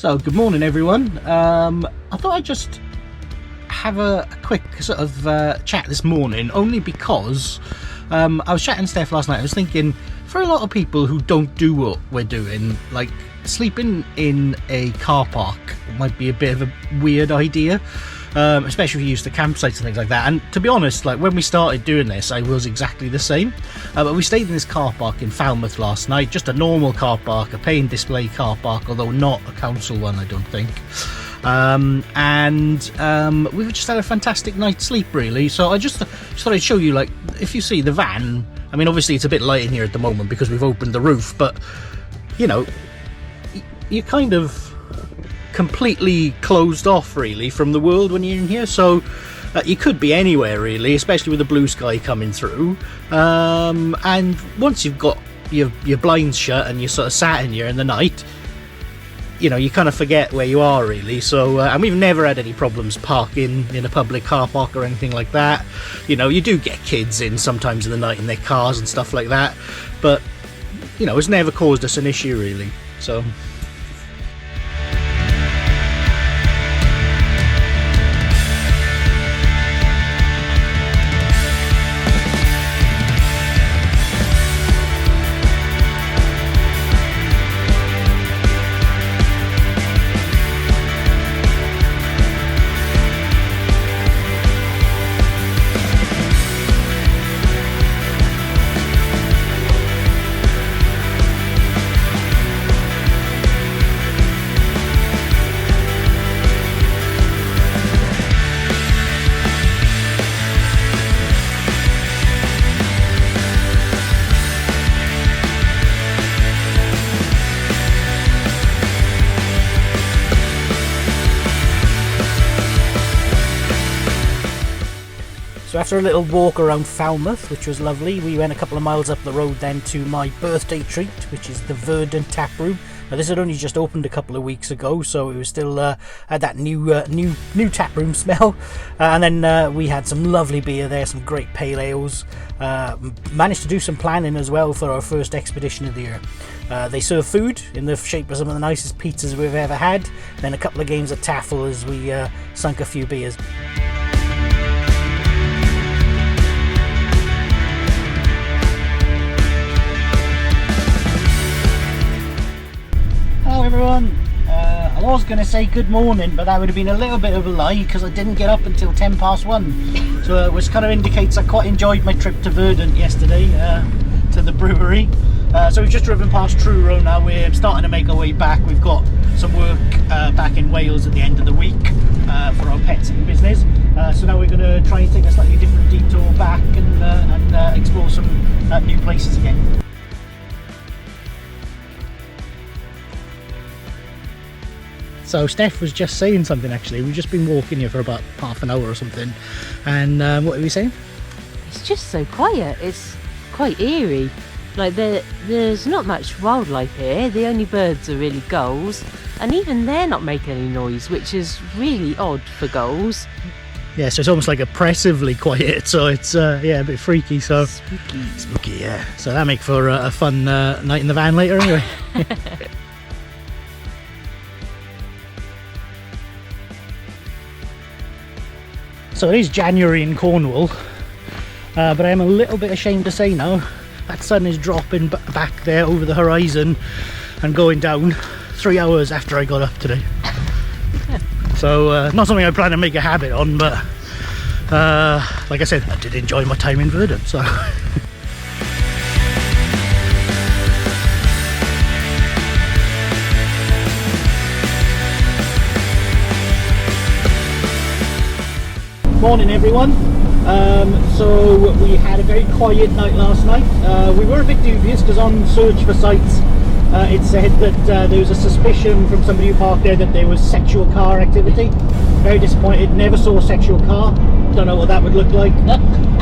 So, good morning everyone. I thought I'd just have a quick sort of chat this morning, only because I was chatting to Steph last night. I was thinking, for a lot of people who don't do what we're doing, like sleeping in a car park might be a bit of a weird idea, especially if you use the campsites and things like that. And to be honest, like when we started doing this, I was exactly the same. But we stayed in this car park in Falmouth last night, just a normal car park, a paying display car park, although not a council one, I don't think. We've just had a fantastic night's sleep, really. So I just thought I'd show you, like, if you see the van, I mean, obviously it's a bit light in here at the moment because we've opened the roof, but you know, you're kind of completely closed off really from the world when you're in here. So you could be anywhere really, especially with the blue sky coming through, and once you've got your blinds shut and you're sort of sat in here in the night, you know, you kind of forget where you are really. So and we've never had any problems parking in a public car park or anything like that. You know, you do get kids in sometimes in the night in their cars and stuff like that, but you know, it's never caused us an issue really. So after a little walk around Falmouth, which was lovely, we went a couple of miles up the road then to my birthday treat, which is the Verdant Tap Room. Now this had only just opened a couple of weeks ago, so it was still had that new tap room smell. And then we had some lovely beer there, some great pale ales. Managed to do some planning as well for our first expedition of the year. They serve food in the shape of some of the nicest pizzas we've ever had. Then a couple of games of taffle as we sunk a few beers. Hello everyone, I was going to say good morning, but that would have been a little bit of a lie because I didn't get up until 1:10. So which kind of indicates I quite enjoyed my trip to Verdant yesterday, to the brewery. So we've just driven past Truro now. We're starting to make our way back. We've got some work back in Wales at the end of the week for our pet sitting business. So now we're going to try and take a slightly different detour back and explore some new places again. So Steph was just saying something actually. We've just been walking here for about half an hour or something, and what were we saying? It's just so quiet. It's quite eerie. Like there's not much wildlife here. The only birds are really gulls, and even they're not making any noise, which is really odd for gulls. Yeah, so it's almost like oppressively quiet. So it's yeah, a bit freaky. So spooky, yeah. So that make for a fun night in the van later, anyway. So it is January in Cornwall, but I am a little bit ashamed to say now that sun is dropping back there over the horizon and going down 3 hours after I got up today. So not something I plan to make a habit on, but like I said, I did enjoy my time in Verdant. So. Morning everyone. So we had a very quiet night last night. We were a bit dubious because on search for sites it said that there was a suspicion from somebody who parked there that there was sexual car activity. Very disappointed, never saw a sexual car. Don't know what that would look like.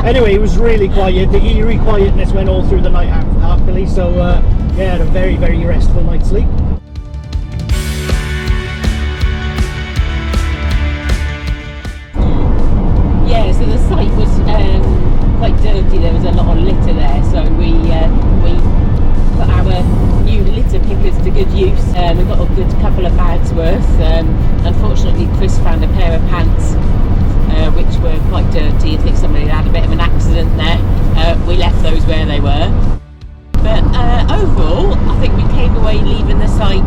Anyway, it was really quiet. The eerie quietness went all through the night happily. So yeah, had a very, very restful night's sleep. Yeah, so the site was quite dirty. There was a lot of litter there, so we put our new litter pickers to good use. We got a good couple of bags worth. Unfortunately, Chris found a pair of pants which were quite dirty. I think somebody had a bit of an accident there. We left those where they were. But overall, I think we came away leaving the site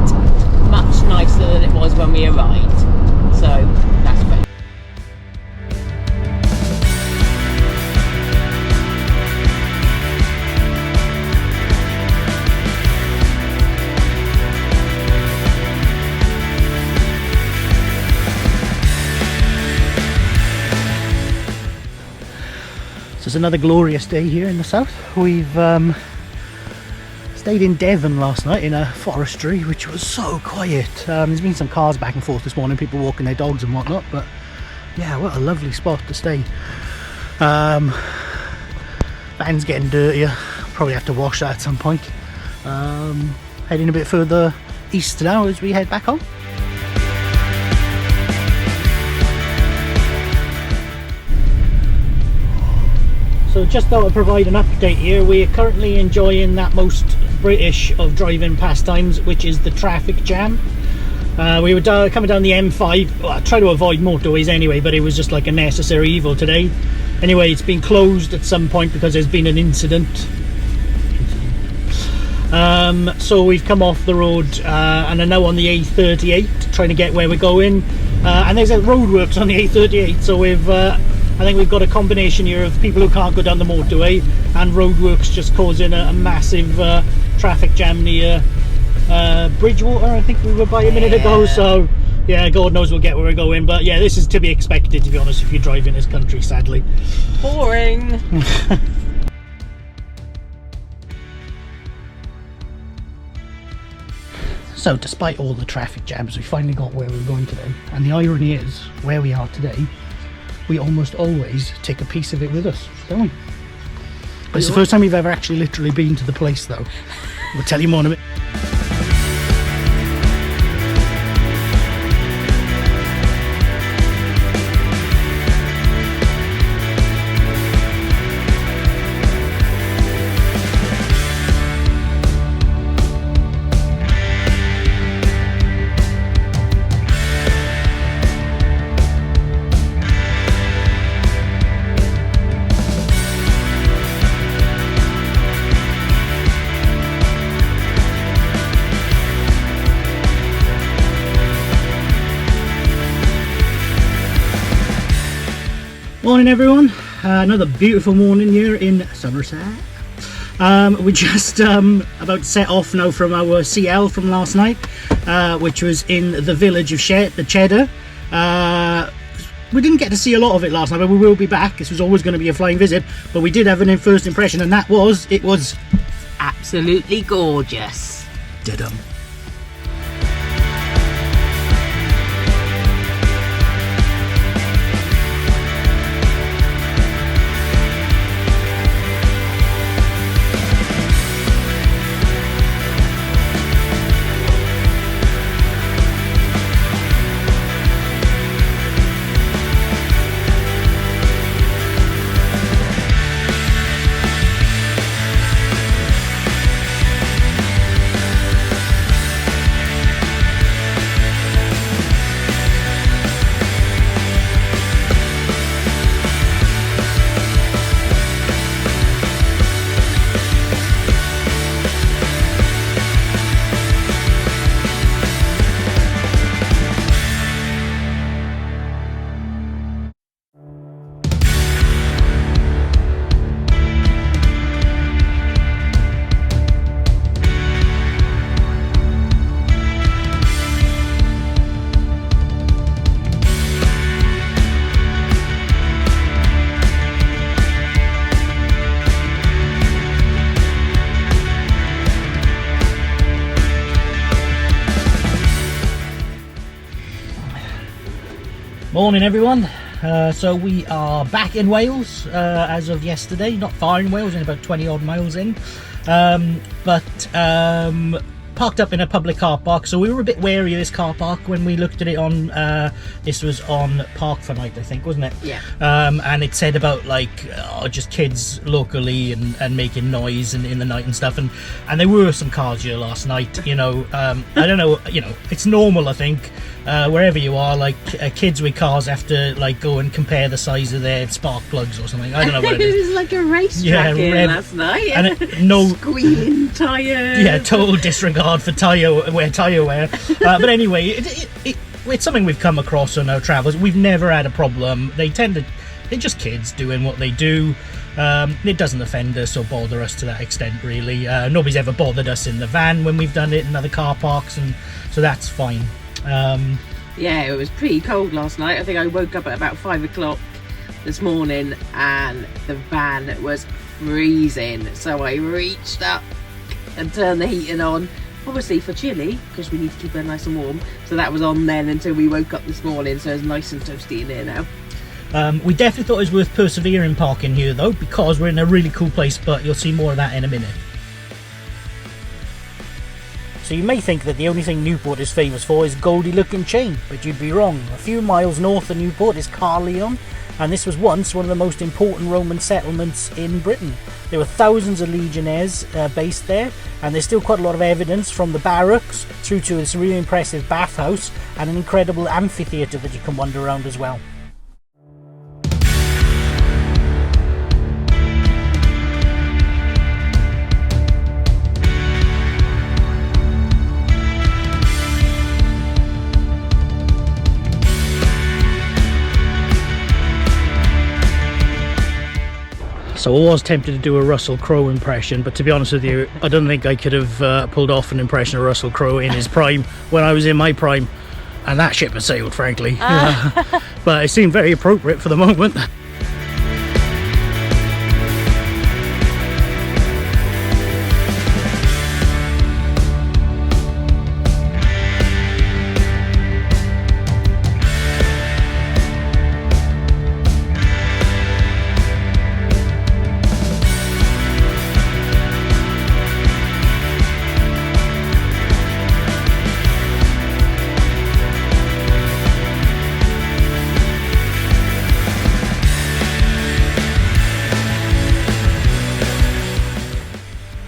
much nicer than it was when we arrived. So that's great. So it's another glorious day here in the south. We've stayed in Devon last night in a forestry, which was so quiet. There's been some cars back and forth this morning, people walking their dogs and whatnot, but yeah, what a lovely spot to stay. Van's getting dirtier, probably have to wash that at some point. Heading a bit further east now as we head back home. So just thought I'd provide an update here. We are currently enjoying that most British of driving pastimes, which is the traffic jam. We were coming down the M5. Well, I try to avoid motorways anyway, but it was just like a necessary evil today. Anyway, it's been closed at some point because there's been an incident. So we've come off the road and are now on the A38 trying to get where we're going. And there's roadworks on the A38, so we've I think we've got a combination here of people who can't go down the motorway and roadworks just causing a massive traffic jam near Bridgewater, I think we were by a minute ago. So yeah, God knows we'll get where we're going, but yeah, this is to be expected, to be honest, if you drive in this country, sadly. Boring. So despite all the traffic jams, we finally got where we're going today, and the irony is, where we are today, we almost always take a piece of it with us, don't we? But it's the first time we've ever actually literally been to the place, though. We'll tell you more in a bit. Morning everyone, another beautiful morning here in Somerset. We're just about to set off now from our CL from last night, which was in the village of Cheddar. We didn't get to see a lot of it last night, but we will be back. This was always going to be a flying visit, but we did have an first impression, and that was, it was Absolutely gorgeous. Dedham. Morning everyone. So we are back in Wales as of yesterday, not far in Wales, in about 20 odd miles in, but parked up in a public car park, so we were a bit wary of this car park when we looked at it on this was on Park for Night, I think, wasn't it? Yeah. And it said about like just kids locally and making noise in the night and stuff, and there were some cars here last night, you know. I don't know, you know, it's normal, I think, wherever you are, like kids with cars have to like go and compare the size of their spark plugs or something. I don't know what it is. It was like a racetrack here last night. And no squealing tyres. Yeah, total disregard for tyre wear. But anyway, it's something we've come across on our travels. We've never had a problem. They're just kids doing what they do. It doesn't offend us or bother us to that extent, really. Nobody's ever bothered us in the van when we've done it in other car parks, and so that's fine. Yeah, it was pretty cold last night. I think I woke up at about 5 o'clock this morning and the van was freezing, so I reached up and turned the heating on, obviously for chilly, because we need to keep her nice and warm. So that was on then until we woke up this morning, so it's nice and toasty in here now. We definitely thought it was worth persevering parking here though, because we're in a really cool place, but you'll see more of that in a minute. So you may think that the only thing Newport is famous for is goldy looking chain, but you'd be wrong. A few miles north of Newport is Caerleon, and this was once one of the most important Roman settlements in Britain. There were thousands of legionnaires based there, and there's still quite a lot of evidence from the barracks through to this really impressive bathhouse and an incredible amphitheatre that you can wander around as well. So I was tempted to do a Russell Crowe impression, but to be honest with you, I don't think I could have pulled off an impression of Russell Crowe in his prime when I was in my prime, and that ship has sailed, frankly. But it seemed very appropriate for the moment.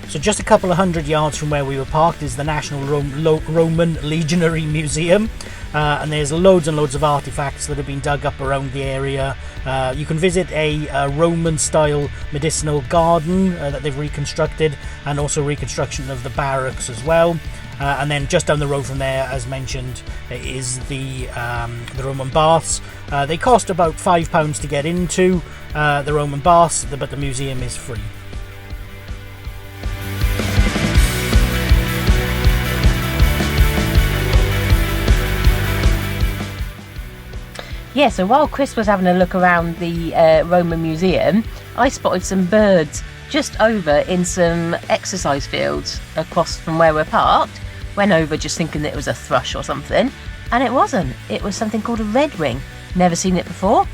So just a couple of 100 yards from where we were parked is the National Roman Legionary Museum, and there's loads and loads of artifacts that have been dug up around the area. You can visit a Roman style medicinal garden that they've reconstructed, and also reconstruction of the barracks as well. And then just down the road from there, as mentioned, is the Roman baths. They cost about £5 to get into the Roman baths, but the museum is free. Yeah, so while Chris was having a look around the Roman Museum, I spotted some birds just over in some exercise fields across from where we're parked. Went over just thinking that it was a thrush or something, and it wasn't. It was something called a redwing. Never seen it before.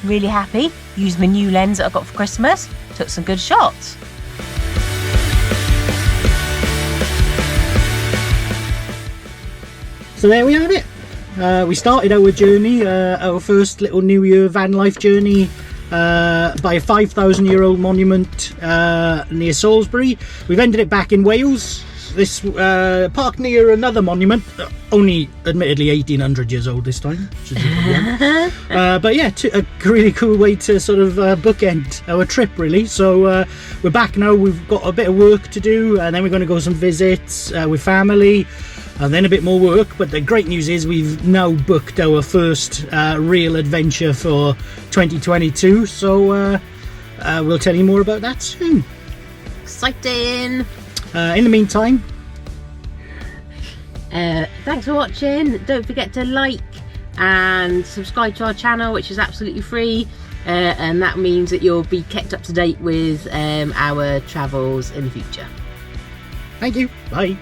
Really happy. Used my new lens that I got for Christmas. Took some good shots. So there we have it. We started our journey, our first little New Year van life journey, by a 5,000-year-old monument near Salisbury. We've ended it back in Wales. This parked near another monument, only admittedly 1,800 years old this time. But yeah, a really cool way to sort of bookend our trip, really. So we're back now. We've got a bit of work to do, and then we're going to go some visits with family. And then a bit more work, but the great news is we've now booked our first real adventure for 2022, so we'll tell you more about that soon. Exciting! In the meantime, thanks for watching. Don't forget to like and subscribe to our channel, which is absolutely free, and that means that you'll be kept up to date with our travels in the future. Thank you. Bye.